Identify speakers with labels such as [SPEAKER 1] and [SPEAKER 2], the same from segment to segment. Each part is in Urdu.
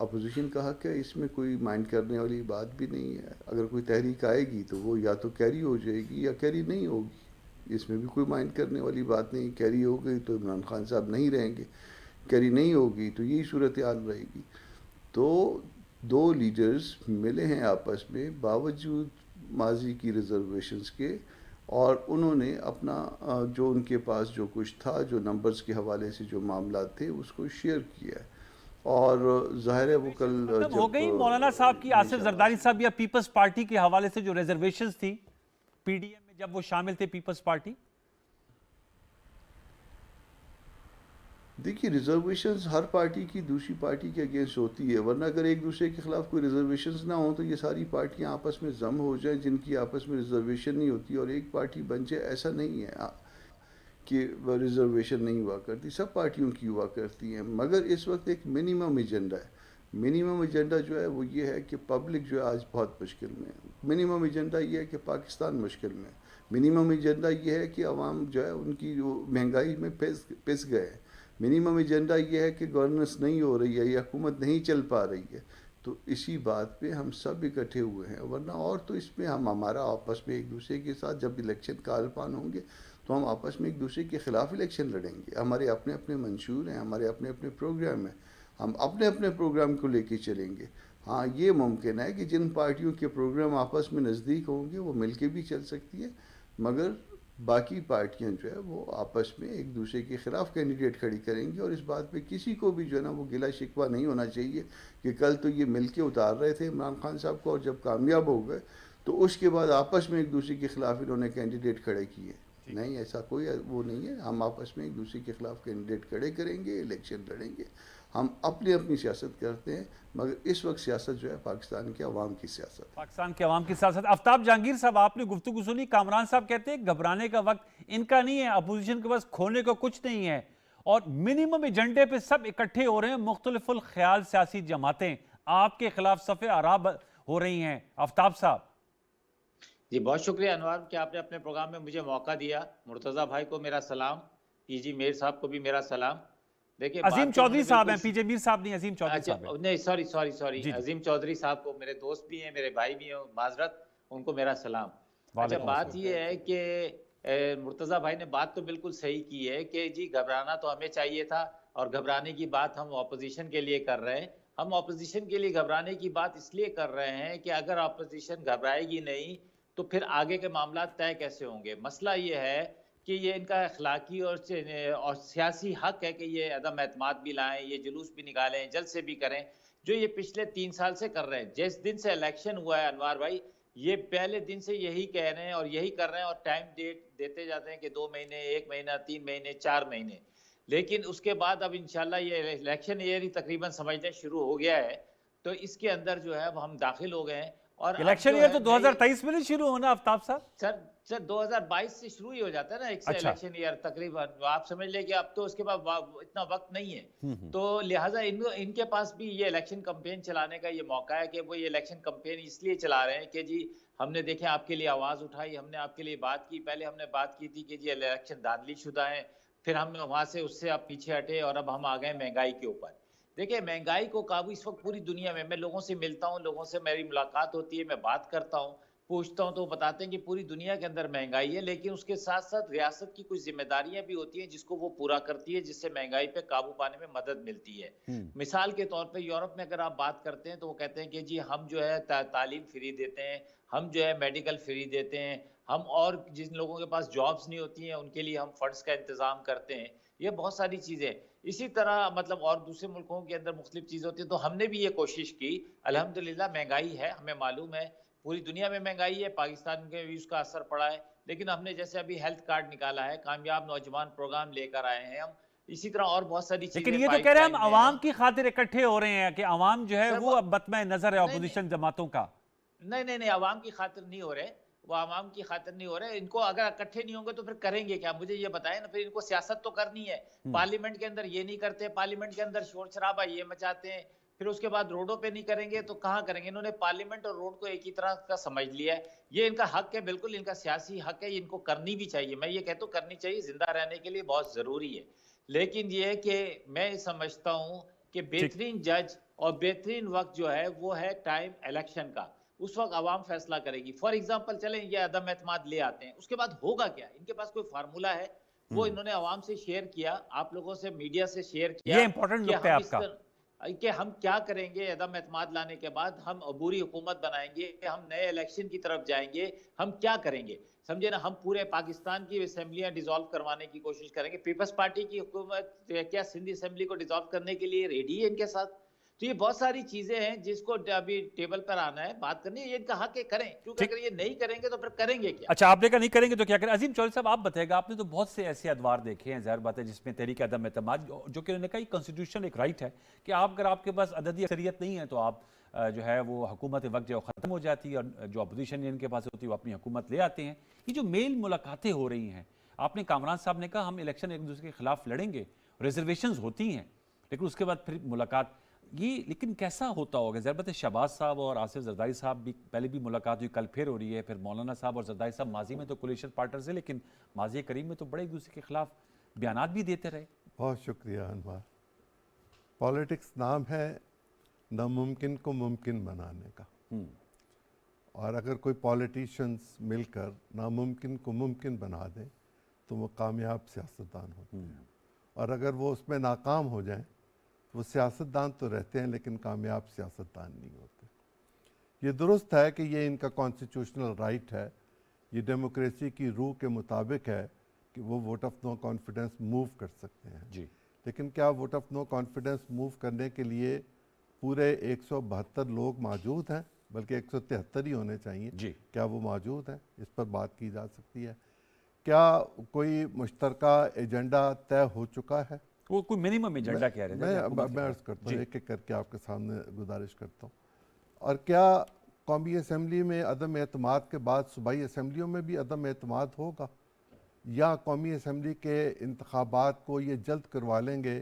[SPEAKER 1] اپوزیشن کا حق ہے، اس میں کوئی مائنڈ کرنے والی بات بھی نہیں ہے. اگر کوئی تحریک آئے گی تو وہ یا تو کیری ہو جائے گی یا کیری نہیں ہوگی، اس میں بھی کوئی مائنڈ کرنے والی بات نہیں. کیری ہو گئی تو عمران خان صاحب نہیں رہیں گے، کیری نہیں ہوگی تو یہی صورتحال رہے گی. تو دو لیڈرز ملے ہیں آپس میں باوجود ماضی کی ریزرویشنز کے، اور انہوں نے اپنا جو ان کے پاس جو کچھ تھا، جو نمبرز کے حوالے سے جو معاملات تھے، اس کو شیئر کیا ہے. اور ظاہر ہے وہ کل
[SPEAKER 2] ختم ہو گئی مولانا صاحب کی آصف زرداری صاحب یا پیپلز پارٹی کے حوالے سے جو ریزرویشنز تھی پی ڈی ایم میں جب وہ شامل تھے پیپلز پارٹی؟
[SPEAKER 1] دیکھیے ریزرویشنز ہر پارٹی کی دوسری پارٹی کے اگینسٹ ہوتی ہے، ورنہ اگر ایک دوسرے کے خلاف کوئی ریزرویشنز نہ ہوں تو یہ ساری پارٹیاں آپس میں ضم ہو جائیں جن کی آپس میں ریزرویشن نہیں ہوتی اور ایک پارٹی بن جائے. ایسا نہیں ہے کہ ریزرویشن نہیں ہوا کرتی، سب پارٹیوں کی ہوا کرتی ہیں. مگر اس وقت ایک منیمم ایجنڈا ہے. منیمم ایجنڈا جو ہے وہ یہ ہے کہ پبلک جو ہے آج بہت مشکل میں ہے. منیمم ایجنڈا یہ ہے کہ پاکستان مشکل میں ہے. منیمم ایجنڈا یہ ہے کہ عوام جو ہے ان کی جو مہنگائی میں پس گئے ہیں. منیمم ایجنڈا یہ ہے کہ گورننس نہیں ہو رہی ہے یا حکومت نہیں چل پا رہی ہے. تو اسی بات پہ ہم سب اکٹھے ہوئے ہیں، ورنہ اور تو اس میں ہمارا آپس میں ایک دوسرے کے ساتھ جب الیکشن کا عرفان ہوں گے تو ہم آپس میں ایک دوسرے کے خلاف الیکشن لڑیں گے. ہمارے اپنے اپنے منشور ہیں، ہمارے اپنے اپنے پروگرام ہیں، ہم اپنے اپنے پروگرام کو لے کے چلیں گے. ہاں یہ ممکن ہے کہ جن پارٹیوں کے پروگرام آپس میں نزدیک ہوں گے وہ مل کے بھی چل سکتی ہے، مگر باقی پارٹیاں جو ہے وہ آپس میں ایک دوسرے کے خلاف کینڈیڈیٹ کھڑی کریں گی. اور اس بات پہ کسی کو بھی جو ہے نا وہ گلا شکوہ نہیں ہونا چاہیے کہ کل تو یہ مل کے اتار رہے تھے عمران خان صاحب کو اور جب کامیاب ہو گئے تو اس کے بعد آپس میں ایک دوسرے کے خلاف انہوں نے کینڈیڈیٹ کھڑے کیے. نہیں، ایسا کوئی وہ نہیں ہے. ہم آپس میں ایک دوسرے کے خلاف کینڈیڈیٹ کھڑے کریں گے، الیکشن لڑیں گے. ہم اپنی سیاست کرتے ہیں، مگر اس وقت سیاست جو ہے پاکستان کے عوام کی سیاست ہے.
[SPEAKER 2] پاکستان کے عوام کی سیاست. آفتاب جہانگیر صاحب، آپ نے گفتگو سنی. کامران صاحب کہتے ہیں گھبرانے کا وقت ان کا نہیں ہے، اپوزیشن کے پاس کھونے کو کچھ نہیں ہے، اور منیمم ایجنڈے پہ سب اکٹھے ہو رہے ہیں. مختلف الخیال سیاسی جماعتیں آپ کے خلاف صف آراب ہو رہی ہیں. آفتاب صاحب
[SPEAKER 3] جی بہت شکریہ انوار کہ آپ نے اپنے پروگرام میں مجھے موقع دیا. مرتضیٰ بھائی کو میرا سلام، پی جی میر صاحب کو بھی میرا سلام. دیکھیے
[SPEAKER 2] عظیم چودھری صاحب ہیں، پی جے میر صاحب نہیں، عظیم چودھری
[SPEAKER 3] اچھا
[SPEAKER 2] صاحب ہیں.
[SPEAKER 3] نہیں سوری
[SPEAKER 2] جی جی
[SPEAKER 3] عظیم چودھری صاحب کو، میرے دوست بھی ہیں، میرے بھائی بھی ہیں، معذرت، ان کو میرا سلام. اچھا
[SPEAKER 2] وعلیکم
[SPEAKER 3] بات
[SPEAKER 2] السلام.
[SPEAKER 3] یہ ہے کہ مرتضیٰ بھائی نے بات تو بالکل صحیح کی ہے کہ جی گھبرانا تو ہمیں چاہیے تھا، اور گھبرانے کی بات ہم اپوزیشن کے لیے کر رہے ہیں. ہم اپوزیشن کے لیے گھبرانے کی بات اس لیے کر رہے ہیں کہ اگر اپوزیشن گھبرائے گی نہیں تو پھر آگے کے معاملات طے کیسے ہوں گے. مسئلہ یہ ہے کہ یہ ان کا اخلاقی اور سیاسی حق ہے کہ یہ عدم اعتماد بھی لائیں، یہ جلوس بھی نکالیں، جلد سے بھی کریں، جو یہ پچھلے 3 سال سے کر رہے ہیں. جس دن سے الیکشن ہوا ہے انوار بھائی، یہ پہلے دن سے یہی کہہ رہے ہیں اور یہی کر رہے ہیں، اور ٹائم ڈیٹ دیتے جاتے ہیں کہ 2 مہینے، 1 مہینہ، 3 مہینے، 4 مہینے. لیکن اس کے بعد اب انشاءاللہ یہ الیکشن ایئر ہی تقریباً سمجھنے شروع ہو گیا ہے، تو اس کے اندر جو ہے اب ہم داخل ہو گئے ہیں. اور اب
[SPEAKER 2] الیکشن
[SPEAKER 3] جو
[SPEAKER 2] ایئر
[SPEAKER 3] ہے
[SPEAKER 2] تو 2023 میں نہیں شروع ہونا آفتاب صاحب؟
[SPEAKER 3] سر 2022 سے شروع ہی ہو جاتا ہے نا ایک سے
[SPEAKER 2] اچھا.
[SPEAKER 3] الیکشن ایئر تقریباً. آپ سمجھ لیں کہ اب تو اس کے بعد اتنا وقت نہیں ہے، تو لہٰذا ان کے پاس بھی یہ الیکشن کمپین چلانے کا یہ موقع ہے کہ وہ یہ الیکشن کمپین اس لیے چلا رہے ہیں کہ جی ہم نے دیکھیں آپ کے لیے آواز اٹھائی، ہم نے آپ کے لیے بات کی. پہلے ہم نے بات کی تھی کہ جی الیکشن دھاندلی شدہ ہیں، پھر ہم وہاں سے اس سے اب پیچھے ہٹے اور اب ہم آ گئے مہنگائی کے اوپر. دیکھیں مہنگائی کو قابو اس وقت پوری دنیا میں لوگوں سے ملتا ہوں، لوگوں سے میری ملاقات ہوتی ہے، میں بات کرتا ہوں، پوچھتا ہوں، تو بتاتے ہیں کہ پوری دنیا کے اندر مہنگائی ہے، لیکن اس کے ساتھ ساتھ ریاست کی کچھ ذمہ داریاں بھی ہوتی ہیں جس کو وہ پورا کرتی ہے، جس سے مہنگائی پہ قابو پانے میں مدد ملتی ہے. مثال کے طور پہ یورپ میں اگر آپ بات کرتے ہیں تو وہ کہتے ہیں کہ جی ہم جو ہے تعلیم فری دیتے ہیں، ہم جو ہے میڈیکل فری دیتے ہیں، ہم اور جن لوگوں کے پاس جابز نہیں ہوتی ہیں ان کے لیے ہم فنڈز کا انتظام کرتے ہیں. یہ بہت ساری چیزیں اسی طرح اور دوسرے ملکوں کے اندر مختلف چیزیں ہوتی ہیں. تو ہم نے بھی یہ کوشش کی. الحمدللہ مہنگائی ہے، ہمیں معلوم ہے پوری دنیا میں مہنگائی ہے، پاکستان کے بھی اس کا اثر پڑا ہے، لیکن ہم نے جیسے ابھی ہیلتھ کارڈ نکالا ہے، کامیاب نوجوان پروگرام لے کر آئے ہیں ہم. اسی طرح اور بہت ساری
[SPEAKER 2] لیکن
[SPEAKER 3] چیزیں
[SPEAKER 2] یہ تو کہہ
[SPEAKER 3] پائپ
[SPEAKER 2] رہے ہیں ہم
[SPEAKER 3] لائن میں ہیں.
[SPEAKER 2] عوام کی خاطر اکٹھے ہو رہے ہیں کہ عوام جو ہے
[SPEAKER 3] سر
[SPEAKER 2] وہ اب مطمئن نظر ہے
[SPEAKER 3] نہیں
[SPEAKER 2] اپوزیشن جماعتوں کا.
[SPEAKER 3] نہیں عوام کی خاطر نہیں ہو رہے، وہ عوام کی خاطر نہیں ہو رہے. ان کو اگر اکٹھے نہیں ہوں گے تو پھر کریں گے کیا؟ مجھے یہ بتائیں نا. پھر ان کو سیاست تو کرنی ہے، پارلیمنٹ کے اندر یہ نہیں کرتے، پارلیمنٹ کے اندر شور شرابہ یہ مچاتے ہیں، پھر اس کے بعد روڈوں پہ نہیں کریں گے تو کہاں کریں گے؟ انہوں نے پارلیمنٹ اور روڈ کو ایک ہی طرح کا سمجھ لیا ہے. یہ ان کا حق ہے، بالکل ان کا سیاسی حق ہے، ان کو کرنی بھی چاہیے. میں یہ کہتا ہوں کرنی چاہیے، زندہ رہنے کے لیے بہت ضروری ہے. لیکن یہ کہ میں سمجھتا ہوں کہ
[SPEAKER 2] ٹھیک.
[SPEAKER 3] بہترین جج اور بہترین وقت جو ہے وہ ہے ٹائم الیکشن کا. اس وقت عوام فیصلہ کرے گی. فار ایگزامپل چلیں یہ عدم اعتماد لے آتے ہیں, اس کے بعد ہوگا کیا؟ ان کے پاس کوئی فارمولا ہے؟ وہ انہوں نے عوام سے شیئر کیا, آپ لوگوں سے میڈیا سے شیئر کیا
[SPEAKER 2] یہ امپورٹنٹ
[SPEAKER 3] کہ
[SPEAKER 2] نقطہ ہے
[SPEAKER 3] ہم
[SPEAKER 2] آپ کا
[SPEAKER 3] کہ ہم کیا کریں گے عدم اعتماد لانے کے بعد. ہم عبوری حکومت بنائیں گے, ہم نئے الیکشن کی طرف جائیں گے, ہم کیا کریں گے؟ سمجھے نا, ہم پورے پاکستان کی اسمبلیاں ڈیزالو کروانے کی کوشش کریں گے. پیپلز پارٹی کی حکومت کیا سندھ اسمبلی کو ڈیزالو کرنے کے لیے ریڈی ہے ان کے ساتھ؟ تو یہ بہت ساری چیزیں ہیں جس کو ابھی ٹیبل پر آنا ہے, بات کرنی ہے. یہ ان کا حق ہے, کریں, کیونکہ اگر یہ نہیں کریں گے تو پھر کریں گے کیا؟
[SPEAKER 2] اچھا آپ نے کہا نہیں کریں گے تو کیا کریں؟ عظیم چودھری صاحب آپ بتائے گا, آپ نے تو بہت سے ایسے ادوار دیکھے ہیں ظاہر بات ہے جس میں تحریک عدم اعتماد, جو کہ انہوں نے کہا یہ کانسٹیٹیوشن ایک رائٹ ہے کہ آپ اگر آپ کے پاس عددی اکثریت نہیں ہے تو آپ جو ہے وہ حکومت وقت جو ختم ہو جاتی ہے, اور جو اپوزیشن ان کے پاس ہوتی ہے وہ اپنی حکومت لے آتے ہیں. یہ جو میل ملاقاتیں ہو رہی ہیں, آپ نے کامران صاحب نے کہا ہم الیکشن ایک دوسرے کے خلاف لڑیں گے, ریزرویشنز ہوتی ہیں لیکن اس کے بعد پھر ملاقات, یہ لیکن کیسا ہوتا ہوگا؟ ضرورت ہے شہباز صاحب اور آصف زرداری صاحب بھی پہلے بھی ملاقات ہوئی, کل پھر ہو رہی ہے, پھر مولانا صاحب اور زرداری صاحب ماضی میں تو کولیشن پارٹنرز ہیں لیکن ماضی قریب میں تو بڑے ایک دوسرے کے خلاف بیانات بھی دیتے رہے.
[SPEAKER 4] بہت شکریہ انوار. پالیٹکس نام ہے ناممکن کو ممکن بنانے کا, اور اگر کوئی پالیٹیشنز مل کر ناممکن کو ممکن بنا دیں تو وہ کامیاب سیاستدان ہوتے ہیں, اور اگر وہ اس میں ناکام ہو جائیں وہ سیاستدان تو رہتے ہیں لیکن کامیاب سیاستدان نہیں ہوتے. یہ درست ہے کہ یہ ان کا کانسٹیٹیوشنل رائٹ ہے, یہ ڈیموکریسی کی روح کے مطابق ہے کہ وہ vote of no confidence move کر سکتے ہیں.
[SPEAKER 2] جی
[SPEAKER 4] لیکن کیا vote of no confidence move کرنے کے لیے پورے 172 لوگ موجود ہیں؟ بلکہ 173 ہی ہونے چاہیے.
[SPEAKER 2] جی
[SPEAKER 4] کیا وہ موجود ہیں؟ اس پر بات کی جا سکتی ہے. کیا کوئی مشترکہ ایجنڈا طے ہو چکا ہے؟
[SPEAKER 2] وہ کوئی منیمم ایجنڈا کہہ رہے تھے
[SPEAKER 4] میں عرض کرتا ہوں, ایک ایک کر کے آپ کے سامنے گزارش کرتا ہوں. اور کیا قومی اسمبلی میں عدم اعتماد کے بعد صوبائی اسمبلیوں میں بھی عدم اعتماد ہوگا, یا قومی اسمبلی کے انتخابات کو یہ جلد کروا لیں گے,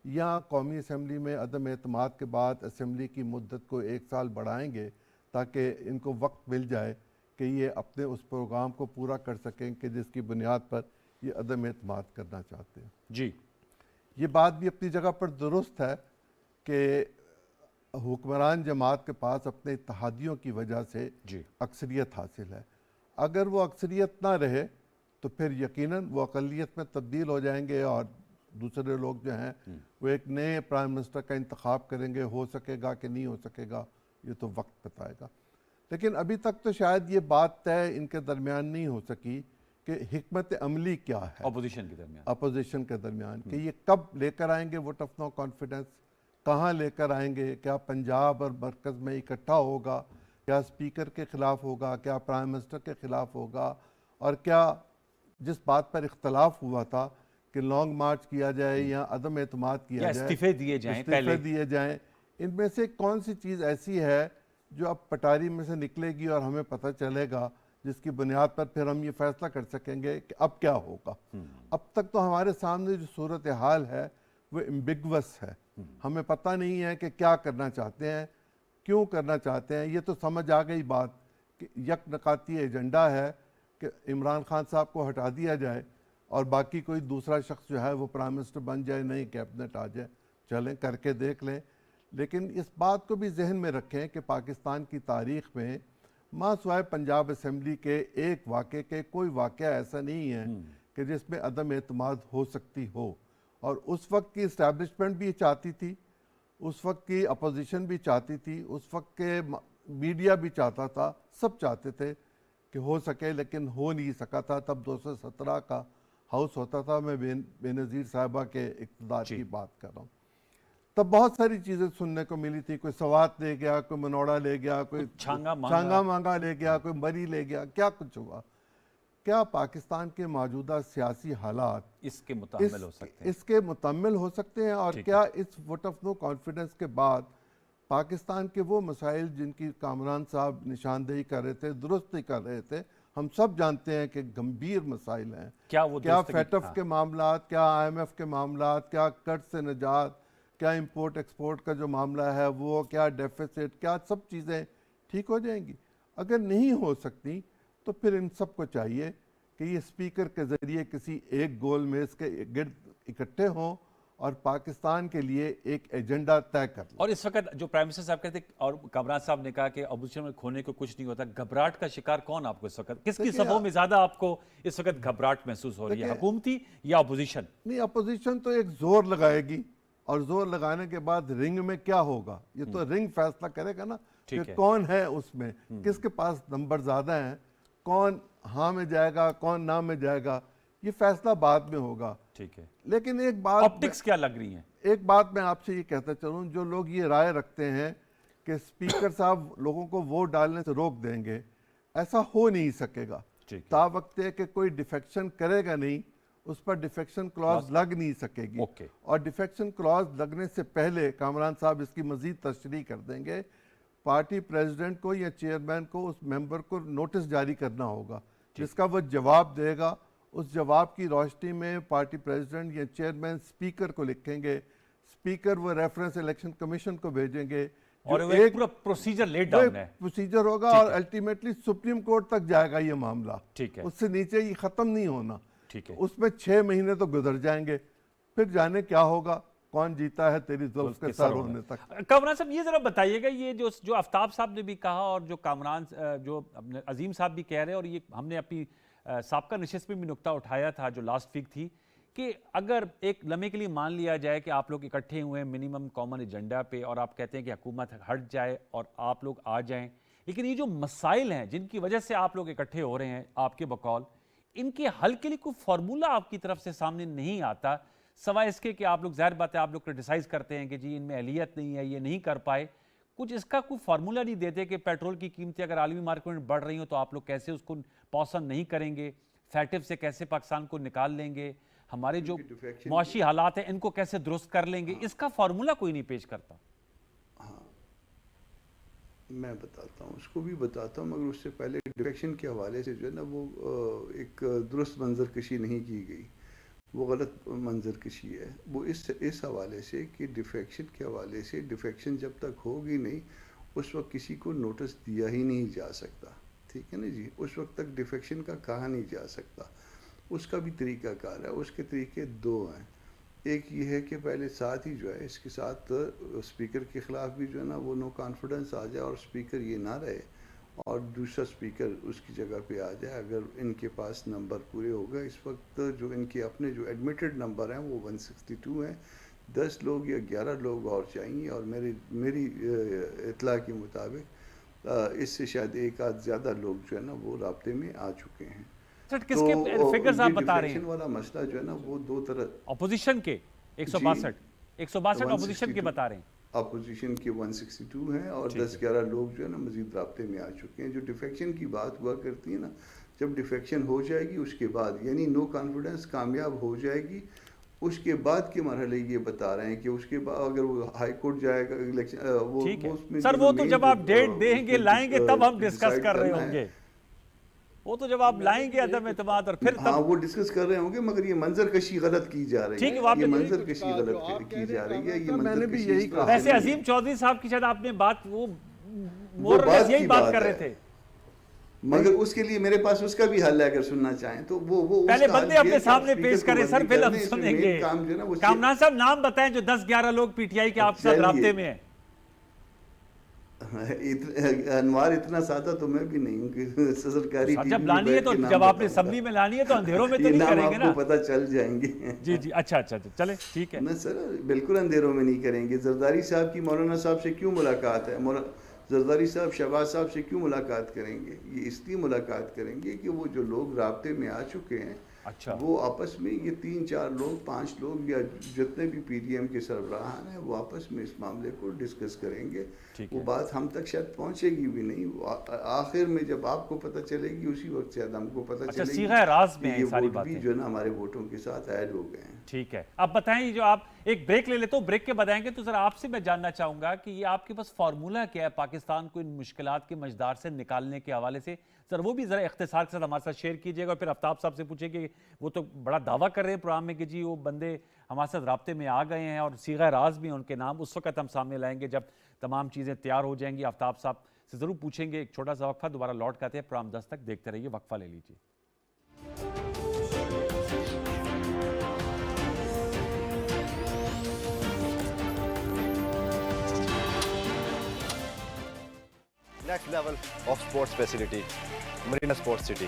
[SPEAKER 4] یا قومی اسمبلی میں عدم اعتماد کے بعد اسمبلی کی مدت کو 1 سال بڑھائیں گے تاکہ ان کو وقت مل جائے کہ یہ اپنے اس پروگرام کو پورا کر سکیں کہ جس کی بنیاد پر یہ عدم اعتماد کرنا چاہتے ہیں.
[SPEAKER 2] جی
[SPEAKER 4] یہ بات بھی اپنی جگہ پر درست ہے کہ حکمران جماعت کے پاس اپنے اتحادیوں کی وجہ سے
[SPEAKER 2] جی
[SPEAKER 4] اکثریت حاصل ہے. اگر وہ اکثریت نہ رہے تو پھر یقیناً وہ اقلیت میں تبدیل ہو جائیں گے, اور دوسرے لوگ جو ہیں وہ ایک نئے پرائم منسٹر کا انتخاب کریں گے. ہو سکے گا کہ نہیں ہو سکے گا یہ تو وقت بتائے گا. لیکن ابھی تک تو شاید یہ بات طے ان کے درمیان نہیں ہو سکی کہ حکمت عملی کیا ہے
[SPEAKER 2] اپوزیشن کے درمیان,
[SPEAKER 4] اپوزیشن کے درمیان, کہ یہ کب لے کر آئیں گے ووٹ آف نو کانفیڈنس, کہاں لے کر آئیں گے. کیا پنجاب اور مرکز میں اکٹھا ہوگا, کیا اسپیکر کے خلاف ہوگا, کیا پرائم منسٹر کے خلاف ہوگا, اور کیا جس بات پر اختلاف ہوا تھا کہ لانگ مارچ کیا جائے یا عدم اعتماد کیا
[SPEAKER 2] یا
[SPEAKER 4] جائے,
[SPEAKER 2] استعفے دیے جائیں پہلے,
[SPEAKER 4] دیے جائیں, ان میں سے کون سی چیز ایسی ہے جو اب پٹاری میں سے نکلے گی اور ہمیں پتہ چلے گا جس کی بنیاد پر پھر ہم یہ فیصلہ کر سکیں گے کہ اب کیا ہوگا. اب تک تو ہمارے سامنے جو صورتحال ہے وہ امبیگوس ہے. ہمیں پتہ نہیں ہے کہ کیا کرنا چاہتے ہیں, کیوں کرنا چاہتے ہیں. یہ تو سمجھ آ گئی بات کہ یک نکاتی ایجنڈا ہے کہ عمران خان صاحب کو ہٹا دیا جائے اور باقی کوئی دوسرا شخص جو ہے وہ پرائم منسٹر بن جائے, نئی کیبنٹ آ جائے. چلیں کر کے دیکھ لیں. لیکن اس بات کو بھی ذہن میں رکھیں کہ پاکستان کی تاریخ میں ماں سوائے پنجاب اسمبلی کے ایک واقعے کے کوئی واقعہ ایسا نہیں ہے کہ جس میں عدم اعتماد ہو سکتی ہو. اور اس وقت کی اسٹیبلشمنٹ بھی چاہتی تھی, اس وقت کی اپوزیشن بھی چاہتی تھی, اس وقت کے میڈیا بھی چاہتا تھا, سب چاہتے تھے کہ ہو سکے, لیکن ہو نہیں سکا تھا. تب 217 کا ہاؤس ہوتا تھا. میں بے نظیر صاحبہ کے اقتدار کی بات کر رہا ہوں. تب بہت ساری چیزیں سننے کو ملی تھی. کوئی سوات لے گیا, کوئی منوڑا لے گیا, کوئی چھانگا مانگا لے گیا, کوئی مری لے گیا, کیا کچھ ہوا. کیا پاکستان کے موجودہ سیاسی حالات
[SPEAKER 2] اس کے متحمل ہو سکتے ہیں؟
[SPEAKER 4] اس کے متحمل ہو سکتے ہیں. اور کیا اس ووٹ آف نو کانفیڈنس کے بعد پاکستان کے وہ مسائل جن کی کامران صاحب نشاندہی کر رہے تھے, درست کر رہے تھے, ہم سب جانتے ہیں کہ گمبھیر مسائل ہیں. کیا فیٹ اف کے معاملات, کیا آئی ایم ایف کے معاملات, کیا قرض سے نجات, کیا امپورٹ ایکسپورٹ کا جو معاملہ ہے وہ, کیا ڈیفیسٹ, کیا سب چیزیں ٹھیک ہو جائیں گی؟ اگر نہیں ہو سکتی تو پھر ان سب کو چاہیے کہ یہ اسپیکر کے ذریعے کسی ایک گول میز کے گرد اکٹھے ہوں اور پاکستان کے لیے ایک ایجنڈا طے کر لیں۔
[SPEAKER 2] اور اس وقت جو پرائم منسٹر صاحب کہتے ہیں اور کامران صاحب نے کہا کہ اپوزیشن میں کھونے کو کچھ نہیں ہوتا، گھبراہٹ کا شکار کون آپ کو اس وقت، کس کی صفوں میں زیادہ آپ کو اس وقت گھبراہٹ محسوس ہو رہی ہے، حکومتی یا اپوزیشن؟
[SPEAKER 4] نہیں، اپوزیشن تو ایک زور لگائے گی، اور زور لگانے کے بعد رنگ میں کیا ہوگا یہ تو رنگ فیصلہ کرے گا نا کہ کون ہے اس میں، کس کے پاس نمبر زیادہ ہیں، کون ہاں میں جائے گا کون نہ میں جائے گا، یہ فیصلہ بعد میں ہوگا۔
[SPEAKER 2] ٹھیک ہے،
[SPEAKER 4] لیکن ایک بات
[SPEAKER 2] آپٹکس کیا لگ رہی ہیں؟
[SPEAKER 4] ایک بات میں آپ سے یہ کہتا چلوں، جو لوگ یہ رائے رکھتے ہیں کہ اسپیکر صاحب لوگوں کو ووٹ ڈالنے سے روک دیں گے، ایسا ہو نہیں سکے گا۔ تا وقت ہے کہ کوئی ڈیفیکشن کرے گا نہیں، اس پر ڈیفیکشن کلاز لگ نہیں سکے گی، اور ڈیفیکشن کلاز لگنے سے پہلے کامران صاحب اس کی مزید تشریح کر دیں گے، پارٹی پریزیڈنٹ کو یا چیئرمین کو اس ممبر کو نوٹس جاری کرنا ہوگا جس کا وہ جواب دے گا۔ اس جواب کی روشنی میں پارٹی پریزیڈنٹ یا چیئرمین اسپیکر کو لکھیں گے، اسپیکر وہ ریفرنس الیکشن کمیشن کو بھیجیں گے،
[SPEAKER 2] اور ایک پورا پروسیجر لیٹ ڈاؤن ہے،
[SPEAKER 4] پروسیجر ہوگا، اور الٹیمیٹلی سپریم کورٹ تک جائے گا یہ معاملہ، اس سے نیچے یہ ختم نہیں ہونا۔ اس میں 6 مہینے تو گزر جائیں گے، پھر جانے کیا ہوگا، کون جیتا ہے تیری زلف کے سر ہونے تک۔
[SPEAKER 2] کامران صاحب یہ ذرا بتائیے گا، یہ جو آفتاب صاحب نے بھی کہا اور جو کامران جو عظیم صاحب بھی کہہ رہے ہیں، اور یہ ہم نے اپنی سابقہ نشست میں بھی نکتہ اٹھایا تھا جو لاسٹ ویک تھی، کہ اگر ایک لمحے کے لیے مان لیا جائے کہ آپ لوگ اکٹھے ہوئے ہیں منیمم کامن ایجنڈا پہ، اور آپ کہتے ہیں کہ حکومت ہٹ جائے اور آپ لوگ آ جائیں، لیکن یہ جو مسائل ہیں جن کی وجہ سے آپ لوگ اکٹھے ہو رہے ہیں آپ کے بقول، ان کے حل کے لیے کوئی فارمولہ آپ کی طرف سے سامنے نہیں آتا، سوائے اس کے کہ آپ لوگ ظاہر بات ہے آپ لوگ کرٹیسائز کرتے ہیں کہ جی ان میں اہلیت نہیں ہے، یہ نہیں کر پائے، کچھ اس کا کوئی فارمولہ نہیں دیتے کہ پیٹرول کی قیمتیں اگر عالمی مارکیٹ میں بڑھ رہی ہوں تو آپ لوگ کیسے اس کو پوسن نہیں کریں گے، فیٹو سے کیسے پاکستان کو نکال لیں گے، ہمارے جو معاشی حالات ہیں ان کو کیسے درست کر لیں گے، اس کا فارمولہ کوئی نہیں پیش کرتا۔
[SPEAKER 1] ہاں میں بتاتا ہوں، اس کو بھی بتاتا ہوں، مگر اس سے پہلے ڈیفیکشن کے حوالے سے جو ہے نا وہ ایک درست منظر کشی نہیں کی گئی، وہ غلط منظر کشی ہے، وہ اس حوالے سے کہ ڈیفیکشن کے حوالے سے ڈیفیکشن جب تک ہوگی نہیں اس وقت کسی کو نوٹس دیا ہی نہیں جا سکتا، ٹھیک ہے نا جی، اس وقت تک ڈیفیکشن کا کہا نہیں جا سکتا، اس کا بھی طریقہ کار ہے، اس کے طریقے 2 ہیں، ایک یہ ہے کہ پہلے ساتھ ہی جو ہے اس کے ساتھ اسپیکر کے خلاف بھی جو ہے نا وہ نو کانفیڈنس آ جائے اور اسپیکر یہ نہ رہے، اور دوسرا اسپیکر اس کی جگہ پہ آ جائے اگر ان کے پاس نمبر پورے ہو گئے۔ اس وقت جو ان کے اپنے جو ایڈمیٹڈ نمبر ہیں وہ 162 ہیں، 10 لوگ یا 11 لوگ اور چاہیے، اور میری اطلاع کے مطابق اس سے شاید ایک آدھ زیادہ لوگ جو ہے نا وہ رابطے میں آ چکے ہیں۔
[SPEAKER 2] کس کے فگرز آپ بتا رہے ہیں؟
[SPEAKER 1] ڈیفیکشن والا مسئلہ جو ہے نا وہ 2 طرح،
[SPEAKER 2] اپوزیشن کے 162 اپوزیشن کے بتا رہے ہیں،
[SPEAKER 1] اپوزیشن کے 162 ہیں، اور 10-11 لوگ جو ہے نا مزید رابطے میں آ چکے ہیں۔ جو ڈیفیکشن کی بات ہوا کرتی ہے نا، جب ڈیفیکشن ہو جائے گی اس کے بعد یعنی نو کانفیڈنس کامیاب ہو جائے گی، اس کے بعد کے مرحلے یہ بتا رہے ہیں کہ اس کے بعد اگر وہ ہائی کورٹ جائے گا الیکشن،
[SPEAKER 2] سر وہ تو جب آپ ڈیٹ دیں گے لائیں گے تب ہم ڈسکس کر رہے ہوں گے، وہ تو جب آپ لائیں گے عدم اعتماد اور پھر
[SPEAKER 1] ہاں وہ ڈسکس کر رہے ہوں گے، مگر یہ منظر کشی غلط کی جا رہی ہے، یہ منظر کشی غلط کی جا رہی ہے، یہ منظر کشی۔
[SPEAKER 2] ویسے عظیم چودھری صاحب کی شاید آپ نے بات وہ یہی بات کر رہے تھے،
[SPEAKER 1] مگر اس کے لیے میرے پاس اس کا بھی حل ہے اگر سننا چاہیں تو وہ
[SPEAKER 2] پہلے بندے اپنے سامنے پیش کریں سر، پھر ہم سنیں گے۔ کامران صاحب نام بتائیں جو 10-11 لوگ پی ٹی آئی کے آپ کے ساتھ رابطے میں ہیں۔
[SPEAKER 1] انوار اتنا سادہ تو میں بھی نہیں ہوں کہ سرکاری
[SPEAKER 2] جب لانی ہے تو جب آپ نے اسمبلی میں لانی ہے تو اندھیروں میں تو نہیں کریں گے نا،
[SPEAKER 1] آپ کو پتہ چل جائیں گے۔
[SPEAKER 2] جی جی اچھا چلے ٹھیک ہے
[SPEAKER 1] نا سر، بالکل اندھیروں میں نہیں کریں گے۔ زرداری صاحب کی مولانا صاحب سے کیوں ملاقات ہے، زرداری صاحب شہباز صاحب سے کیوں ملاقات کریں گے؟ یہ اس لیے ملاقات کریں گے کہ وہ جو لوگ رابطے میں آ چکے ہیں وہ آپس میں یہ 3-4 لوگ 5 لوگ یا جتنے بھی پی ڈی ایم کے سربراہان ہیں وہ آپس میں اس معاملے کو ڈسکس کریں گے۔ وہ بات ہم تک شاید پہنچے گی بھی نہیں، آخر میں جب آپ کو پتہ چلے گی اسی وقت شاید ہم کو پتہ چلے گی
[SPEAKER 2] صیغہ راز میں
[SPEAKER 1] یہ ووٹ بھی جو ہے نا ہمارے ووٹوں کے ساتھ ایڈ ہو گئے ہیں۔
[SPEAKER 2] ٹھیک ہے، اب بتائیں جو آپ ایک بریک لے لیتے ہو، بریک کے بتائیں گے تو ذرا آپ سے میں جاننا چاہوں گا کہ یہ آپ کے پاس فارمولہ کیا ہے پاکستان کو ان مشکلات کے مجدار سے نکالنے کے حوالے سے، سر وہ بھی ذرا اختصار کے ساتھ ہمارے ساتھ شیئر کیجیے گا، اور پھر آفتاب صاحب سے پوچھیں کہ وہ تو بڑا دعویٰ کر رہے ہیں پروگرام میں کہ جی وہ بندے ہمارے ساتھ رابطے میں آ گئے ہیں اور صیغہ راز بھی ان کے نام اس وقت ہم سامنے لائیں گے جب تمام چیزیں تیار ہو جائیں گی۔ آفتاب صاحب سے ضرور پوچھیں گے، ایک چھوٹا سا وقفہ، دوبارہ لوٹ کے آتے ہیں پروگرام 10 تک، دیکھتے رہیے، وقفہ لے لیجیے۔
[SPEAKER 5] next level of sports facility, Marina Sports City.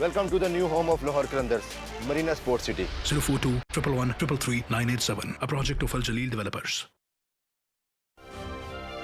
[SPEAKER 5] Welcome to the new home of Lahore Qalandars, Marina Sports City.
[SPEAKER 6] 042 111 333 987, a project of Al Jaleel Developers.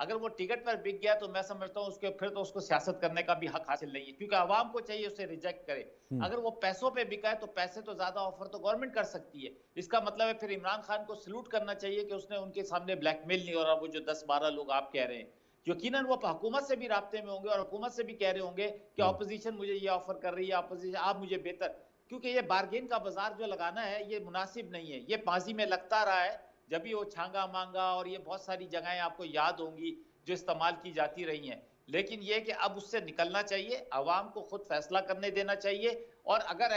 [SPEAKER 3] اگر وہ ٹکٹ پر بک گیا تو میں سمجھتا ہوں اس کے پھر تو اس کو سیاست کرنے کا بھی حق حاصل نہیں ہے، کیونکہ عوام کو چاہیے اسے ریجیکٹ کرے. اگر وہ پیسوں پہ بکا ہے تو پیسے تو زیادہ آفر تو گورنمنٹ کر سکتی ہے. اس کا مطلب ہے پھر عمران خان کو سلوٹ کرنا چاہیے کہ اس نے ان کے سامنے بلیک میل نہیں ہو رہا. وہ جو 10-12 لوگ آپ کہہ رہے ہیں یقیناً وہ حکومت سے بھی رابطے میں ہوں گے اور حکومت سے بھی کہہ رہے ہوں گے کہ اپوزیشن مجھے یہ آفر کر رہی ہے، اپوزیشن آپ مجھے بہتر، کیونکہ یہ بارگین کا بازار جو لگانا ہے یہ مناسب نہیں ہے. یہ ماضی میں لگتا رہا ہے جب بھی وہ چھانگا مانگا اور یہ بہت ساری جگہیں آپ کو یاد ہوں گی جو استعمال کی جاتی رہی ہیں. لیکن یہ کہ اب اس سے نکلنا چاہیے، عوام کو خود فیصلہ کرنے دینا چاہیے. اور اگر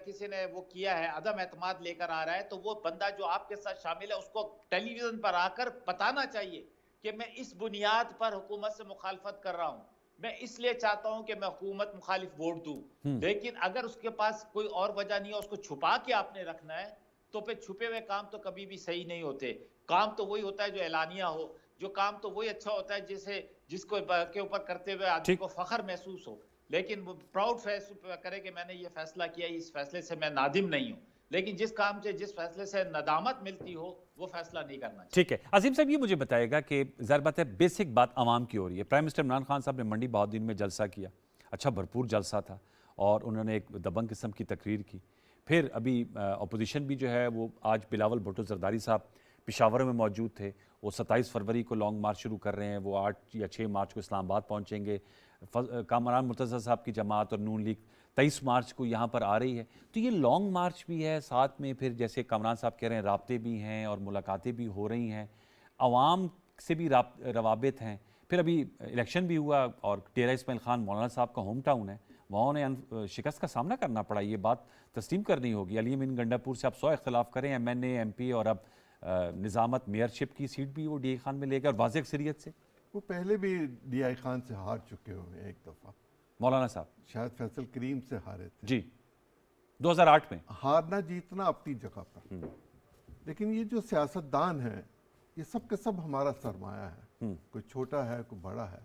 [SPEAKER 3] کسی نے وہ کیا ہے عدم اعتماد لے کر آ رہا ہے تو وہ بندہ جو آپ کے ساتھ شامل ہے اس کو ٹیلی ویژن پر آ کر بتانا چاہیے کہ میں اس بنیاد پر حکومت سے مخالفت کر رہا ہوں، میں اس لیے چاہتا ہوں کہ میں حکومت مخالف ووٹ دوں. لیکن اگر اس کے پاس کوئی اور وجہ نہیں ہے، اس کو چھپا کے آپ نے رکھنا ہے، تو پھر چھپے ہوئے کام تو کبھی بھی صحیح نہیں ہوتے. کام تو وہی ہوتا ہے جو اعلانیہ ہو، جو کام تو وہی اچھا ہوتا ہے جس کو کے اوپر کرتے ہوئے آدمی کو فخر محسوس ہو. لیکن وہ پراؤڈ فیصلہ کرے کہ میں نے یہ فیصلہ کیا، اس فیصلے سے میں نادم نہیں ہوں. لیکن جس کام سے جس فیصلے سے ندامت ملتی ہو وہ فیصلہ نہیں کرنا چاہیے.
[SPEAKER 2] ٹھیک ہے عظیم صاحب، یہ مجھے بتائے گا کہ ظاہر بات ہے بیسک بات عوام کی ہو رہی ہے. پرائم منسٹر عمران خان صاحب نے منڈی بہادین میں جلسہ کیا، اچھا بھرپور جلسہ تھا، اور انہوں نے ایک دبنگ قسم کی تقریر کی. پھر ابھی اپوزیشن بھی جو ہے وہ آج بلاول بھٹو زرداری صاحب پشاور میں موجود تھے. وہ 27 فروری کو لانگ مارچ شروع کر رہے ہیں، وہ 8 یا 6 مارچ کو اسلام آباد پہنچیں گے. کامران مرتضیٰ صاحب کی جماعت اور نون لیگ 23 مارچ کو یہاں پر آ رہی ہے. تو یہ لانگ مارچ بھی ہے، ساتھ میں پھر جیسے کامران صاحب کہہ رہے ہیں رابطے بھی ہیں اور ملاقاتیں بھی ہو رہی ہیں، عوام سے بھی روابط ہیں. پھر ابھی الیکشن بھی ہوا اور ڈیرہ اسماعیل خان مولانا صاحب کا ہوم ٹاؤن ہے، وہاں انہیں شکست کا سامنا کرنا پڑا. یہ بات تسلیم کرنی ہوگی. علی امین گنڈا پور سے آپ 100 اختلاف کریں، ایم این اے، ایم پی، اور اب نظامت میئرشپ کی سیٹ بھی وہ ڈی آئی خان میں لے گئے اور واضح اکثریت سے.
[SPEAKER 4] وہ پہلے بھی ڈی آئی خان سے ہار چکے ہوئے ہیں ایک دفعہ،
[SPEAKER 2] مولانا صاحب
[SPEAKER 4] شاید فیصل کریم سے ہارے تھے
[SPEAKER 2] جی 2008 میں.
[SPEAKER 4] ہارنا جیتنا اپنی جگہ پر، لیکن یہ جو سیاستدان ہیں یہ سب کے سب ہمارا سرمایہ ہے. کوئی چھوٹا ہے کوئی بڑا ہے،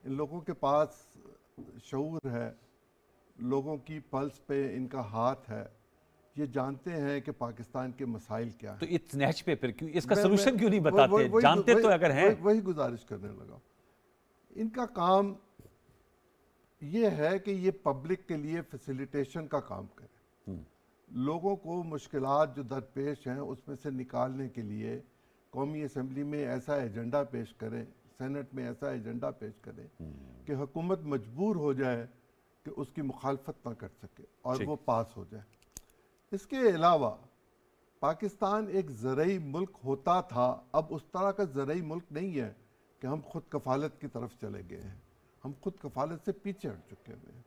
[SPEAKER 4] ان لوگوں کے پاس شعور ہے، لوگوں کی پلس پہ ان کا ہاتھ ہے، یہ جانتے ہیں کہ پاکستان کے مسائل کیا ہیں.
[SPEAKER 2] تو اسنیچ پہ پھر کیوں اس کا سلوشن کیوں نہیں بتاتے؟ جانتے تو اگر ہیں.
[SPEAKER 4] وہی گزارش کرنے لگا. ان کا کام یہ ہے کہ یہ پبلک کے لیے فیسیلیٹیشن کا کام کرے، لوگوں کو مشکلات جو درپیش ہیں اس میں سے نکالنے کے لیے قومی اسمبلی میں ایسا ایجنڈا پیش کریں، سینٹ میں ایسا ایجنڈا پیش کریں کہ حکومت مجبور ہو جائے کہ اس کی مخالفت نہ کر سکے اور وہ پاس ہو جائے. اس کے علاوہ پاکستان ایک زرعی ملک ہوتا تھا، اب اس طرح کا زرعی ملک نہیں ہے کہ ہم خود کفالت کی طرف چلے گئے ہیں. ہم خود کفالت سے پیچھے ہٹ چکے ہوئے ہیں.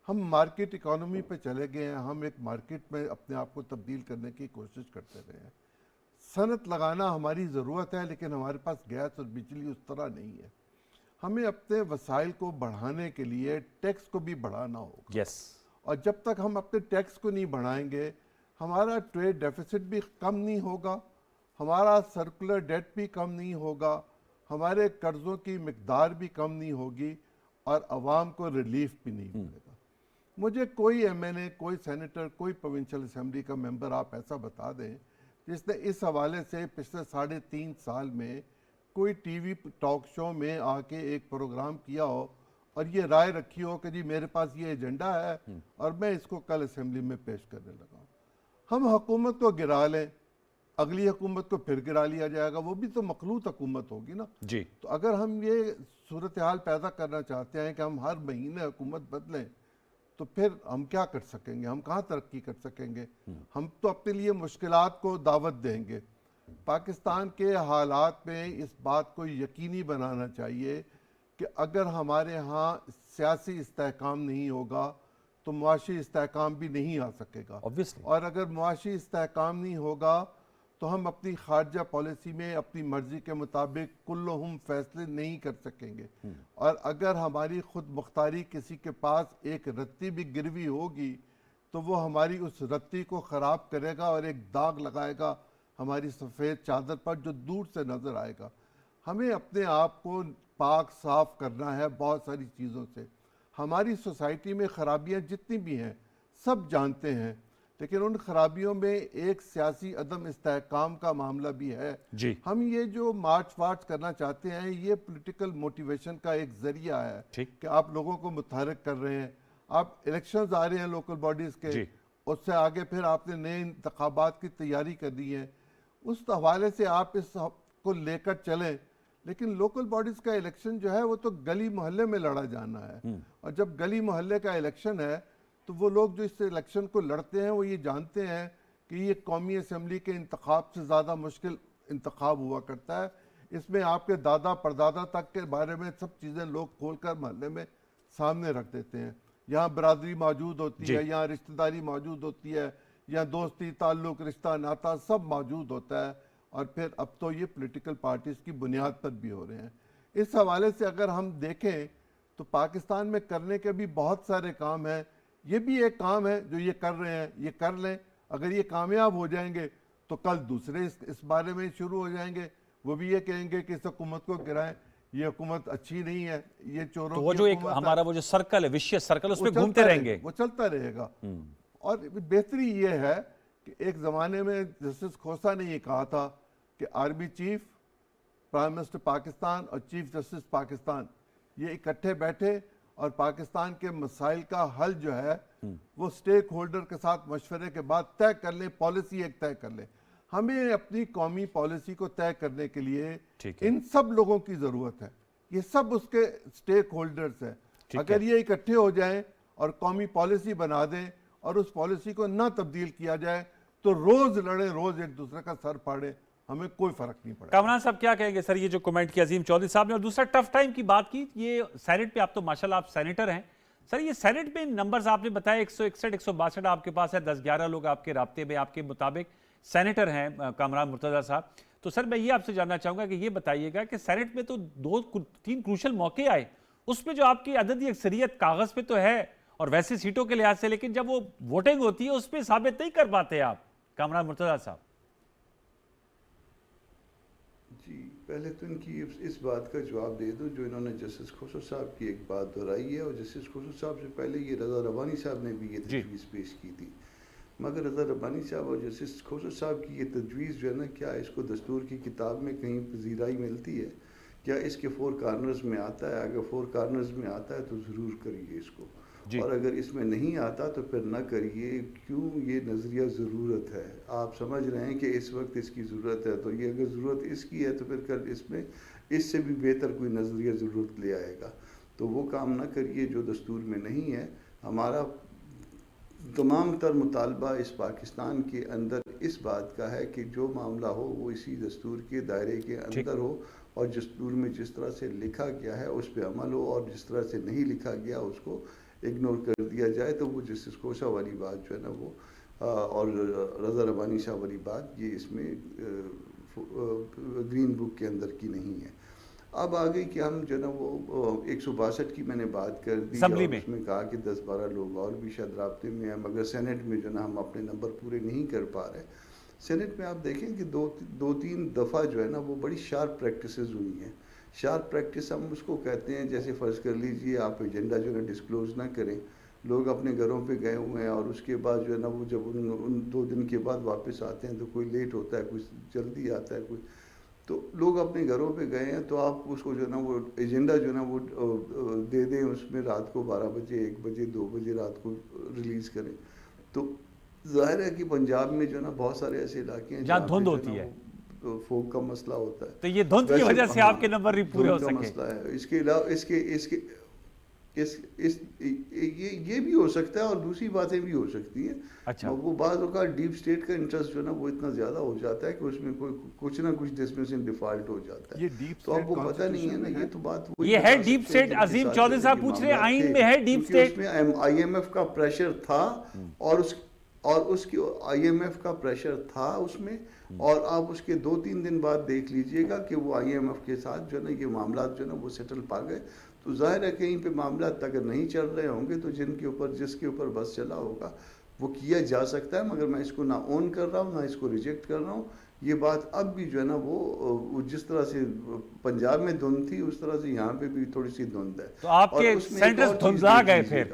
[SPEAKER 4] ہم مارکیٹ اکانومی پہ چلے گئے ہیں. ہم ایک مارکیٹ میں اپنے آپ کو تبدیل کرنے کی کوشش کرتے رہے ہیں. صنعت لگانا ہماری ضرورت ہے، لیکن ہمارے پاس گیس اور بجلی اس طرح نہیں ہے. ہمیں اپنے وسائل کو بڑھانے کے لیے ٹیکس کو بھی بڑھانا ہوگا. اور جب تک ہم اپنے ٹیکس کو نہیں بڑھائیں گے ہمارا ٹریڈ ڈیفیسٹ بھی کم نہیں ہوگا، ہمارا سرکولر ڈیٹ بھی کم نہیں ہوگا، ہمارے قرضوں کی مقدار بھی کم نہیں ہوگی، اور عوام کو ریلیف بھی نہیں ملے گا. مجھے کوئی ایم این اے، کوئی سینیٹر، کوئی پروونشل اسمبلی کا ممبر آپ ایسا بتا دیں جس نے اس حوالے سے پچھلے 3.5 سال میں کوئی ٹی وی ٹاک شو میں آ کے ایک پروگرام کیا ہو اور یہ رائے رکھی ہو کہ جی میرے پاس یہ ایجنڈا ہے اور میں اس کو کل اسمبلی میں پیش کرنے لگا ہوں. ہم حکومت کو گرا لیں، اگلی حکومت کو پھر گرا لیا جائے گا، وہ بھی تو مخلوط حکومت ہوگی نا.
[SPEAKER 2] جی
[SPEAKER 4] تو اگر ہم یہ صورتحال پیدا کرنا چاہتے ہیں کہ ہم ہر مہینے حکومت بدلیں تو پھر ہم کیا کر سکیں گے؟ ہم کہاں ترقی کر سکیں گے؟ ہم تو اپنے لیے مشکلات کو دعوت دیں گے. پاکستان کے حالات میں اس بات کو یقینی بنانا چاہیے کہ اگر ہمارے ہاں سیاسی استحکام نہیں ہوگا تو معاشی استحکام بھی نہیں آ سکے گا. اور اگر معاشی استحکام نہیں ہوگا تو ہم اپنی خارجہ پالیسی میں اپنی مرضی کے مطابق کلہم فیصلے نہیں کر سکیں گے. اور اگر ہماری خود مختاری کسی کے پاس ایک رتی بھی گروی ہوگی تو وہ ہماری اس رتی کو خراب کرے گا اور ایک داغ لگائے گا ہماری سفید چادر پر جو دور سے نظر آئے گا. ہمیں اپنے آپ کو پاک صاف کرنا ہے بہت ساری چیزوں سے. ہماری سوسائٹی میں خرابیاں جتنی بھی ہیں سب جانتے ہیں، لیکن ان خرابیوں میں ایک سیاسی عدم استحکام کا معاملہ بھی ہے.
[SPEAKER 2] جی
[SPEAKER 4] ہم یہ جو مارچ وارچ کرنا چاہتے ہیں یہ پولیٹیکل موٹیویشن کا ایک ذریعہ ہے
[SPEAKER 2] ٹھیک.
[SPEAKER 4] کہ آپ لوگوں کو متحرک کر رہے ہیں. آپ الیکشنز آ رہے ہیں لوکل باڈیز کے,
[SPEAKER 2] جی.
[SPEAKER 4] اس سے آگے پھر آپ نے نئے انتخابات کی تیاری کرنی ہے. اس حوالے سے آپ اس کو لے کر چلیں. لیکن لوکل باڈیز کا الیکشن جو ہے وہ تو گلی محلے میں لڑا جانا ہے, اور جب گلی محلے کا الیکشن ہے تو وہ لوگ جو اس الیکشن کو لڑتے ہیں وہ یہ جانتے ہیں کہ یہ قومی اسمبلی کے انتخاب سے زیادہ مشکل انتخاب ہوا کرتا ہے. اس میں آپ کے دادا پردادا تک کے بارے میں سب چیزیں لوگ کھول کر محلے میں سامنے رکھ دیتے ہیں. یہاں برادری موجود ہوتی ہے, یہاں رشتہ داری موجود ہوتی ہے, یہاں دوستی تعلق رشتہ ناتا سب موجود ہوتا ہے, اور پھر اب تو یہ پولیٹیکل پارٹیز کی بنیاد پر بھی ہو رہے ہیں. اس حوالے سے اگر ہم دیکھیں تو پاکستان میں کرنے کے بھی بہت سارے کام ہیں. یہ بھی ایک کام ہے جو یہ کر رہے ہیں, یہ کر لیں. اگر یہ کامیاب ہو جائیں گے تو کل دوسرے اس بارے میں شروع ہو جائیں گے, وہ بھی یہ کہیں گے کہ اس حکومت کو گرائیں, یہ حکومت اچھی نہیں ہے, یہ چوروں
[SPEAKER 2] تو وہ
[SPEAKER 4] کی
[SPEAKER 2] جو ایک
[SPEAKER 4] حکومت ہے.
[SPEAKER 2] ہمارا وہ جو سرکل ہے وشیس سرکل اس
[SPEAKER 4] وہ
[SPEAKER 2] پہ
[SPEAKER 4] چلتا
[SPEAKER 2] گھومتے رہیں گے.
[SPEAKER 4] وہ چلتا رہے گا. اور بہتری یہ ہے کہ ایک زمانے میں جسٹس کھوسہ نے یہ کہا تھا کہ army chief, prime minister Pakistan اور چیف جسٹس پاکستان یہ اکٹھے بیٹھے اور پاکستان کے مسائل کا حل جو ہے وہ سٹیک ہولڈر کے ساتھ مشورے کے بعد طے کر لیں, پالیسی ایک طے کر لیں. ہمیں اپنی قومی پالیسی کو طے کرنے کے لیے ان سب لوگوں کی ضرورت ہے. یہ سب اس کے سٹیک ہولڈرز ہیں. اگر یہ اکٹھے ہو جائیں اور قومی پالیسی بنا دیں اور اس پالیسی کو نہ تبدیل کیا جائے تو روز لڑیں, روز ایک دوسرے کا سر پھاڑیں, ہمیں کوئی فرق نہیں پڑا.
[SPEAKER 2] کامران صاحب کیا کہیں گے سر یہ جو کمنٹ کی عظیم چودھری صاحب نے؟ اور دوسرا ٹف ٹائم کی بات کی, یہ سینٹ پہ آپ تو ماشاءاللہ آپ سینیٹر ہیں سر, یہ سینٹ میں نمبرز آپ نے بتایا 161 162 آپ کے پاس ہے, 10-11 لوگ آپ کے رابطے میں آپ کے مطابق سینیٹر ہیں کامران مرتضیٰ صاحب. تو سر میں یہ آپ سے جاننا چاہوں گا کہ یہ بتائیے گا کہ سینٹ میں تو 2-3 کروشل موقع آئے, اس میں جو آپ کی عددی اکثریت کاغذ پہ تو ہے اور ویسے سیٹوں کے لحاظ سے, لیکن جب وہ ووٹنگ ہوتی ہے اس پہ ثابت نہیں کر پاتے آپ کامران مرتضیٰ صاحب.
[SPEAKER 1] جی پہلے تو ان کی اس بات کا جواب دے دوں جو انہوں نے جسٹس کھوسہ صاحب کی ایک بات دہرائی ہے, اور جسٹس کھوسہ صاحب سے پہلے یہ رضا ربانی صاحب نے بھی یہ تجویز پیش کی تھی. مگر رضا ربانی صاحب اور جسٹس کھوسہ صاحب کی یہ تجویز جو ہے نا, کیا اس کو دستور کی کتاب میں کہیں پذیرائی ملتی ہے؟ کیا اس کے 4 کارنرز میں آتا ہے؟ اگر 4 کارنرز میں آتا ہے تو ضرور کریے اس کو, اور اگر اس میں نہیں آتا تو پھر نہ کریے. کیوں یہ نظریہ ضرورت ہے؟ آپ سمجھ رہے ہیں کہ اس وقت اس کی ضرورت ہے, تو یہ اگر ضرورت اس کی ہے تو پھر کل اس میں اس سے بھی بہتر کوئی نظریہ ضرورت لے آئے گا. تو وہ کام نہ کریے جو دستور میں نہیں ہے. ہمارا تمام تر مطالبہ اس پاکستان کے اندر اس بات کا ہے کہ جو معاملہ ہو وہ اسی دستور کے دائرے کے اندر ہو, اور دستور میں جس طرح سے لکھا گیا ہے اس پہ عمل ہو, اور جس طرح سے نہیں لکھا گیا اس کو اگنور کر دیا جائے. تو وہ جسٹس کھوسہ والی بات جو ہے نا وہ اور رضا ربانی صاحب والی بات یہ اس میں گرین بک کے اندر کی نہیں ہے. اب آگئی کہ ہم جو ہے نا وہ 162 کی میں نے بات کر دی, اور اس میں کہا کہ 10-12 لوگ اور بھی شاید رابطے میں ہیں, مگر سینٹ میں جو ہے نا ہم اپنے نمبر پورے نہیں کر پا رہے. سینٹ میں آپ دیکھیں کہ 2-3 دفعہ جو ہے نا وہ بڑی شارپ پریکٹسز ہوئی ہیں. شارپ پریکٹس ہم اس کو کہتے ہیں, جیسے فرض کر لیجئے آپ ایجنڈا جو ہے ڈسکلوز نہ کریں, لوگ اپنے گھروں پہ گئے ہوئے ہیں, اور اس کے بعد جو ہے نا وہ جب ان 2 دن کے بعد واپس آتے ہیں تو کوئی لیٹ ہوتا ہے, کوئی جلدی آتا ہے, کوئی تو لوگ اپنے گھروں پہ گئے ہیں, تو آپ اس کو جو ہے نا وہ ایجنڈا جو ہے نا وہ دے دیں, اس میں رات کو 12 بجے 1 بجے 2 بجے رات کو ریلیز کریں. تو ظاہر ہے کہ پنجاب میں جو ہے نا بہت سارے ایسے علاقے ہیں
[SPEAKER 2] جہاں دھند ہوتی ہے,
[SPEAKER 1] فوگ کا مسئلہ ہوتا ہے,
[SPEAKER 2] تو یہ دھند کی وجہ سے آپ کے نمبر بھی پورے ہو سکے
[SPEAKER 1] مسئلہ ہے. اس کے علاوہ یہ بھی ہو سکتا ہے, اور دوسری باتیں بھی ہو سکتی ہیں.
[SPEAKER 2] اچھا,
[SPEAKER 1] وہ بعض اوقات ڈیپ اسٹیٹ کا انٹرسٹ جو ہے نا وہ اتنا زیادہ ہو جاتا ہے کہ اس میں کوئی کچھ نہ کچھ ڈسمسن ڈیفالٹ ہو جاتا ہے. تو اب وہ پتہ نہیں ہے نا, یہ تو بات
[SPEAKER 2] یہ ہے ڈیپ اسٹیٹ. عظیم چودھری صاحب پوچھ رہے ہیں آئین میں ہے ڈیپ اسٹیٹ,
[SPEAKER 1] اس میں آئی ایم ایف کا پریشر تھا, اور اس کی آئی ایم ایف کا پریشر تھا اس میں, اور آپ اس کے 2-3 دن بعد دیکھ لیجئے گا کہ وہ آئی ایم ایف کے ساتھ جو ہے نا یہ معاملات جو ہے نا وہ سیٹل پا گئے. تو ظاہر ہے کہیں پہ معاملات اگر نہیں چل رہے ہوں گے تو جس کے اوپر بس چلا ہوگا وہ کیا جا سکتا ہے. مگر میں اس کو نہ اون کر رہا ہوں نہ اس کو ریجیکٹ کر رہا ہوں. یہ بات اب بھی جو ہے نا وہ جس طرح سے پنجاب میں دھند تھی اس طرح سے یہاں پہ بھی تھوڑی سی دھند ہے.
[SPEAKER 2] تو آپ کے سینٹرز دھندلا گئے پھر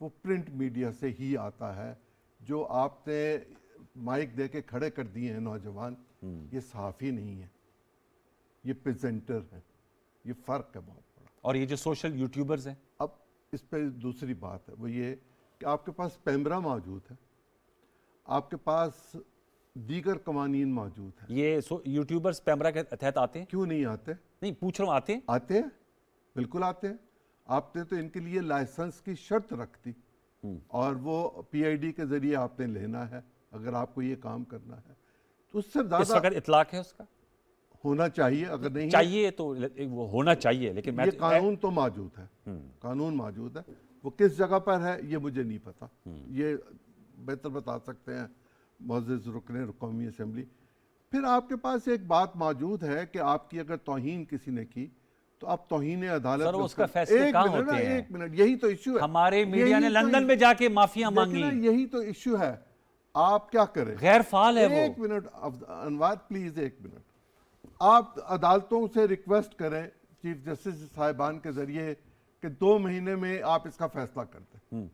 [SPEAKER 4] وہ پرنٹ میڈیا سے ہی آتا ہے. جو آپ نے مائک دے کے کھڑے کر دیے ہیں نوجوان, یہ صحافی نہیں ہے, یہ پریزنٹر ہیں. یہ فرق ہے بہت بڑا.
[SPEAKER 2] اور یہ جو سوشل یوٹیوبرز ہیں,
[SPEAKER 4] اب اس پہ دوسری بات ہے, وہ یہ کہ آپ کے پاس پیمرا موجود ہے, آپ کے پاس دیگر قوانین موجود ہیں.
[SPEAKER 2] یہ یوٹیوبرز پیمرا کے تحت آتے ہیں؟
[SPEAKER 4] کیوں نہیں آتے؟
[SPEAKER 2] نہیں پوچھ رہا ہوں, آتے ہیں؟
[SPEAKER 4] آتے ہیں, بالکل آتے ہیں. آپ نے تو ان کے لیے لائسنس کی شرط رکھ دی, اور وہ پی آئی ڈی کے ذریعے آپ نے لینا ہے اگر آپ کو یہ کام کرنا ہے. تو اس سے
[SPEAKER 2] اس
[SPEAKER 4] زیادہ
[SPEAKER 2] وقت اطلاق ہے اس کا؟
[SPEAKER 4] ہونا چاہیے, اگر نہیں
[SPEAKER 2] چاہیے تو وہ ہونا چاہیے, لیکن میں
[SPEAKER 4] یہ قانون تو موجود ہے, قانون موجود ہے. وہ کس جگہ پر ہے یہ مجھے نہیں پتا, یہ بہتر بتا سکتے ہیں معزز رکن قومی اسمبلی. پھر آپ کے پاس ایک بات موجود ہے کہ آپ کی اگر توہین کسی نے کی تو آپ توہین عدالت.
[SPEAKER 2] سر اس کا فیصلے کہاں ہوتے ہیں؟
[SPEAKER 4] ایک منٹ, یہی تو ایشو ہے.
[SPEAKER 2] ہمارے میڈیا نے لندن میں جا کے معافیاں مانگی.
[SPEAKER 4] یہی تو ایشو ہے. آپ کیا کریں؟
[SPEAKER 2] غیر فعال ہے وہ.
[SPEAKER 4] ایک منٹ انوار پلیز, ایک منٹ. آپ عدالتوں سے ریکویسٹ کریں چیف جسٹس صاحبان کے ذریعے کہ 2 مہینے میں آپ اس کا فیصلہ کر دیں.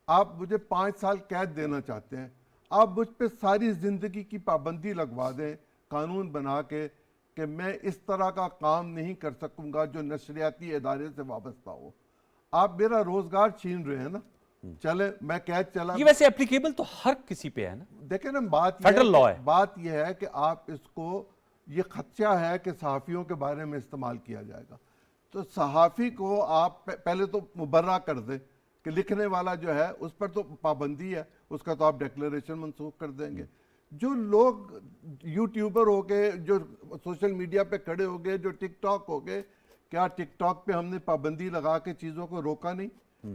[SPEAKER 4] آپ مجھے 5 سال قید دینا چاہتے ہیں, آپ مجھ پہ ساری زندگی کی پابندی لگوا دیں قانون بنا کے کہ میں اس طرح کا کام نہیں کر سکوں گا جو نشریاتی ادارے سے وابستہ ہو. آپ میرا روزگار چھین رہے ہیں نا. چلے میں قید چلا.
[SPEAKER 2] یہ ویسے اپلیکیبل تو ہر کسی پہ ہے نا.
[SPEAKER 4] دیکھیں نا, بات یہ ہے کہ آپ اس کو, یہ خدشہ ہے کہ صحافیوں کے بارے میں استعمال کیا جائے گا. تو صحافی کو آپ پہلے تو مبرہ کر دیں کہ لکھنے والا جو ہے اس پر تو پابندی ہے, اس کا تو آپ ڈیکلیریشن منسوخ کر دیں گے. جو لوگ یوٹیوبر ہو گئے, جو سوشل میڈیا پہ کھڑے ہو گئے, جو ٹک ٹاک ہو گئے, کیا ٹک ٹاک پہ ہم نے پابندی لگا کے چیزوں کو روکا نہیں؟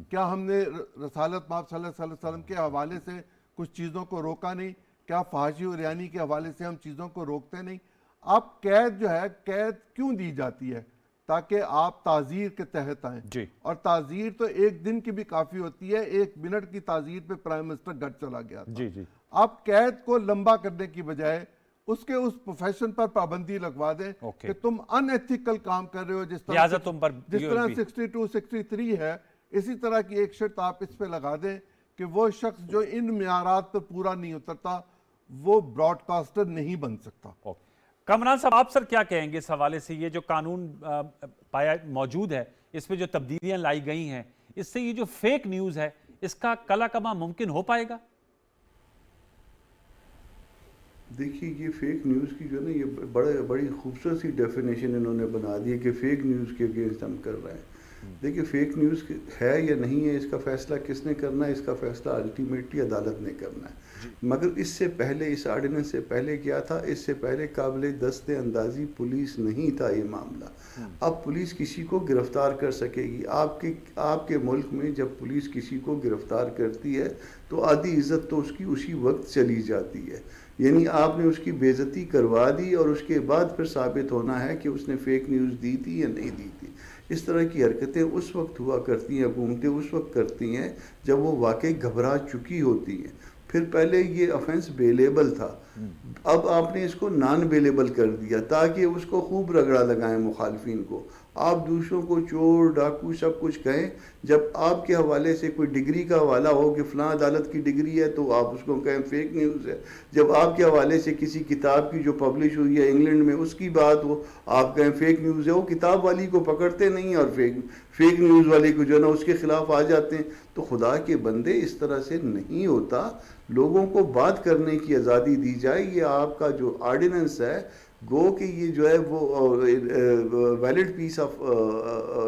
[SPEAKER 4] کیا ہم نے رسالت مآب صلی اللہ علیہ وسلم کے حوالے سے کچھ چیزوں کو روکا نہیں؟ کیا فحاشی و عریانی کے حوالے سے ہم چیزوں کو روکتے نہیں؟ آپ قید جو ہے, قید کیوں دی جاتی ہے؟ تاکہ آپ تعزیر کے تحت آئیں.
[SPEAKER 2] جی.
[SPEAKER 4] اور تعزیر تو 1 دن کی بھی کافی ہوتی ہے, 1 منٹ کی تعزیر پہ پرائم منسٹر گھر چلا گیا تھا.
[SPEAKER 2] جی جی.
[SPEAKER 4] آپ قید کو لمبا کرنے کی بجائے اس کے اس پروفیشن پر پابندی لگوا دیں کہ تم ان ایتھیکل کام کر رہے ہو. جس طرح 62 63 ہے, اسی طرح کی ایک شرط آپ اس پہ لگا دیں کہ وہ شخص جو ان معیارات پر پورا نہیں اترتا وہ براڈ کاسٹر نہیں بن سکتا.
[SPEAKER 2] کامران صاحب, آپ سر کیا کہیں گے اس حوالے سے؟ یہ جو قانون پایا موجود ہے, اس میں جو تبدیلیاں لائی گئی ہیں, اس سے یہ جو فیک نیوز ہے اس کا کلا کما ممکن ہو پائے گا؟
[SPEAKER 1] دیکھیے, یہ فیک نیوز کی جو ہے نا, یہ بڑی خوبصورت سی ڈیفینیشن انہوں نے بنا دی ہے کہ فیک نیوز کے اگینسٹ ہم کر رہے ہیں. دیکھیے, فیک نیوز ہے یا نہیں ہے, اس کا فیصلہ کس نے کرنا ہے؟ اس کا فیصلہ الٹیمیٹلی عدالت نے کرنا ہے. مگر اس سے پہلے, اس آرڈیننس سے پہلے کیا تھا؟ اس سے پہلے قابل دست اندازی پولیس نہیں تھا یہ معاملہ. اب پولیس کسی کو گرفتار کر سکے گی. آپ کے ملک میں جب پولیس کسی کو گرفتار کرتی ہے تو آدھی عزت تو اس کی اسی وقت چلی جاتی ہے. یعنی آپ نے اس کی بے عزتی کروا دی اور اس کے بعد پھر ثابت ہونا ہے کہ اس نے فیک نیوز دی تھی یا نہیں دی تھی. اس طرح کی حرکتیں اس وقت ہوا کرتی ہیں, حکومتیں اس وقت کرتی ہیں جب وہ واقعی گھبرا چکی ہوتی ہیں. پھر پہلے یہ آفینس بیلیبل تھا, اب آپ نے اس کو نان بیلیبل کر دیا تاکہ اس کو خوب رگڑا لگائیں مخالفین کو. آپ دوسروں کو چور ڈاکو سب کچھ کہیں. جب آپ کے حوالے سے کوئی ڈگری کا حوالہ ہو کہ فلاں عدالت کی ڈگری ہے تو آپ اس کو کہیں فیک نیوز ہے. جب آپ کے حوالے سے کسی کتاب کی جو پبلش ہوئی ہے انگلینڈ میں اس کی بات ہو, آپ کہیں فیک نیوز ہے. وہ کتاب والی کو پکڑتے نہیں اور فیک نیوز والے کو جو ہے نا اس کے خلاف آ جاتے ہیں. تو خدا کے بندے, اس طرح سے نہیں ہوتا. لوگوں کو بات کرنے کی آزادی دی جائے. یہ آپ کا جو آرڈیننس ہے گو کہ یہ جو ہے وہ ویلڈ پیس آف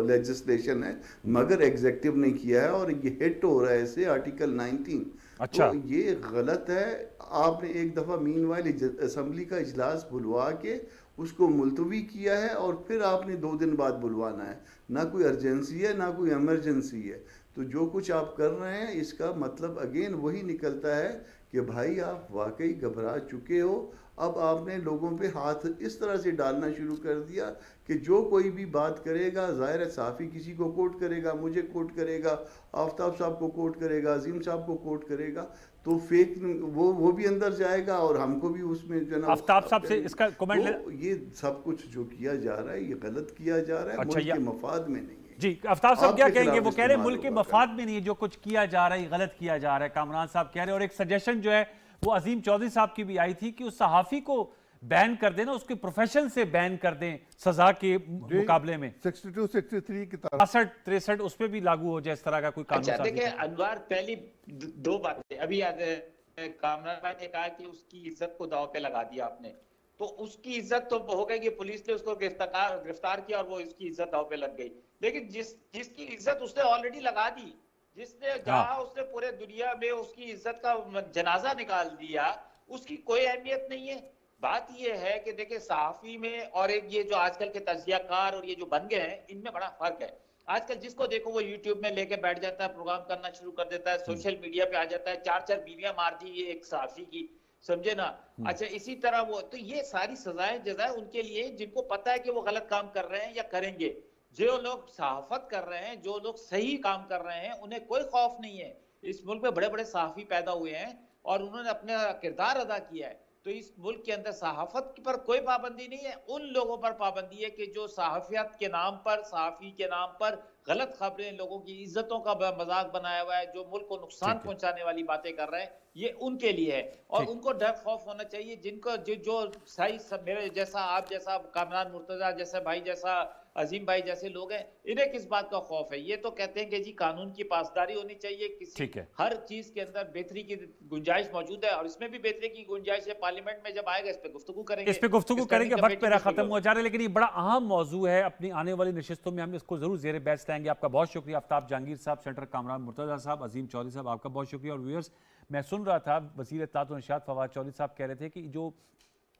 [SPEAKER 1] لیجسلیشن ہے, مگر ایگزیکٹو نے کیا ہے اور یہ ہٹ ہو رہا ہے اسے آرٹیکل 19.
[SPEAKER 2] اچھا,
[SPEAKER 1] تو یہ غلط ہے. آپ نے ایک دفعہ مین وائل اسمبلی کا اجلاس بلوا کے اس کو ملتوی کیا ہے اور پھر آپ نے 2 دن بعد بلوانا ہے. نہ کوئی ارجنسی ہے نہ کوئی ایمرجنسی ہے. تو جو کچھ آپ کر رہے ہیں اس کا مطلب اگین وہی نکلتا ہے کہ بھائی آپ واقعی گھبرا چکے ہو. اب آپ نے لوگوں پہ ہاتھ اس طرح سے ڈالنا شروع کر دیا کہ جو کوئی بھی بات کرے گا, ظاہر ہے صحافی کسی کو کوٹ کرے گا, مجھے کوٹ کرے گا, آفتاب صاحب کو کوٹ کرے گا, عظیم صاحب کو کوٹ کرے گا, تو فیک وہ بھی اندر جائے گا اور ہم کو بھی اس میں جو ہے نا
[SPEAKER 2] آفتاب صاحب سے اس کا کمنٹ.
[SPEAKER 1] یہ سب کچھ جو کیا جا رہا ہے یہ غلط کیا جا رہا ہے, ملک کے مفاد میں نہیں ہے.
[SPEAKER 2] جی آفتاب صاحب
[SPEAKER 1] آپ
[SPEAKER 2] کیا
[SPEAKER 1] کے
[SPEAKER 2] کہیں گے؟
[SPEAKER 1] خلاف
[SPEAKER 2] وہ کہہ رہے ہیں
[SPEAKER 1] استعمال
[SPEAKER 2] ملک کے
[SPEAKER 1] ہوگا
[SPEAKER 2] مفاد میں نہیں ہے جو کچھ کیا جا رہا ہے، غلط کیا جا رہا ہے، کامران صاحب کہہ رہے ہیں. اور ایک سجیشن جو ہے وہ عظیم چودھری صاحب کی بھی آئی تھی کہ اس صحافی کو بین کر دیں نا، اس کے پروفیشن سے بین کر دیں سزا کے مقابلے میں.
[SPEAKER 4] 62 63 کی طرف
[SPEAKER 2] 62 63 اس پہ بھی لاگو ہو جائے اس طرح کا کوئی قانون
[SPEAKER 3] اچھا
[SPEAKER 2] سازی.
[SPEAKER 3] دیکھیں انوار، پہلی دو باتیں ابھی کامران بھائی نے کہا کہ اس کی عزت کو داؤ پہ لگا دیا آپ نے، تو اس کی عزت تو ہو گئی کہ پولیس نے اس کو گرفتار کیا اور وہ اس کی عزت داؤ پہ لگ گئی. لیکن جس کی عزت اس نے آلریڈی لگا دی، جس نے جہاں اس نے پورے دنیا میں اس کی عزت کا جنازہ نکال دیا، اس کی کوئی اہمیت نہیں ہے. بات یہ ہے کہ دیکھیں صحافی میں اور ایک یہ جو آج کل کے تجزیہ کار اور یہ جو بن گئے ہیں، ان میں بڑا فرق ہے. آج کل جس کو دیکھو وہ یوٹیوب میں لے کے بیٹھ جاتا ہے، پروگرام کرنا شروع کر دیتا ہے، سوشل میڈیا پہ آ جاتا ہے، 4 بیویاں مار دی یہ ایک صحافی کی، سمجھے نا. اچھا اسی طرح وہ تو یہ ساری سزائیں جزائیں ان کے لیے جن کو پتا ہے کہ وہ غلط کام کر رہے ہیں یا کریں گے. جو لوگ صحافت کر رہے ہیں، جو لوگ صحیح کام کر رہے ہیں، انہیں کوئی خوف نہیں ہے. اس ملک میں بڑے بڑے صحافی پیدا ہوئے ہیں اور انہوں نے اپنا کردار ادا کیا ہے. تو اس ملک کے اندر صحافت پر کوئی پابندی نہیں ہے، ان لوگوں پر پابندی ہے کہ جو صحافیت کے نام پر، صحافی کے نام پر غلط خبریں، لوگوں کی عزتوں کا مذاق بنایا ہوا ہے، جو ملک کو نقصان پہنچانے والی باتیں کر رہے ہیں، یہ ان کے لیے ہے. اور ان کو ڈر خوف ہونا چاہیے جن کو جو صحیح میرے جیسا، آپ جیسا، کامران مرتضیٰ جیسے بھائی جیسا، عظیم بھائی جیسے لوگ ہیں، انہیں کس بات کا خوف ہے؟ یہ تو کہتے ہیں کہ جی قانون کی پاسداری ہونی چاہیے، کسی ہر چیز کے اندر بہتری کی گنجائش موجود ہے اور اس میں بھی بہتری کی گنجائش ہے. پارلیمنٹ میں جب آئے گا اس پہ گفتگو کریں گے،
[SPEAKER 2] اس پہ گفتگو کریں گے. وقت میرا ختم ہو جا رہا ہے لیکن یہ بڑا اہم موضوع ہے، اپنی آنے والی نشستوں میں ہم اس کو ضرور زیر بحث لائیں گے. آپ کا بہت شکریہ آفتاب جہانگیر صاحب، سینیٹر کامران مرتضیٰ صاحب، عظیم چودھری صاحب، آپ کا بہت شکریہ. اور ویورز، میں سن رہا تھا وزیر اطلاعات و نشریات فواد چودھری صاحب کہہ رہے تھے کہ جو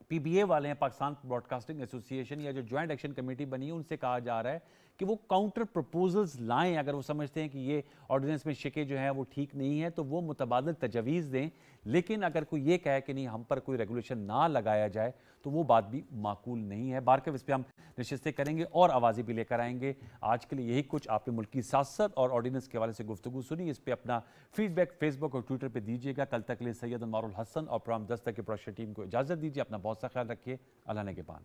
[SPEAKER 2] پی بی اے والے ہیں، پاکستان براڈ کاسٹنگ ایسوسی ایشن یا جو جوائنٹ ایکشن کمیٹی بنی ہے، ان سے کہا جا رہا ہے کہ وہ کاؤنٹر پروپوزلز لائیں. اگر وہ سمجھتے ہیں کہ یہ آرڈیننس میں شکیں جو ہیں وہ ٹھیک نہیں ہیں تو وہ متبادل تجاویز دیں. لیکن اگر کوئی یہ کہے کہ نہیں ہم پر کوئی ریگولیشن نہ لگایا جائے تو وہ بات بھی معقول نہیں ہے. بارکب اس پہ ہم نشستیں کریں گے اور آوازیں بھی لے کر آئیں گے. آج کے لیے یہی کچھ. آپ نے ملکی سیاست اور آرڈیننس کے حوالے سے گفتگو سنی. اس پہ اپنا فیڈ بیک فیس بک اور ٹویٹر پہ دیجیے گا. کل تک لیے سید انوار الحسن اور پروگرام 10 تک کے پروڈکشن ٹیم کو اجازت دیجیے. اپنا بہت سا خیال رکھیے. اللہ نگہبان.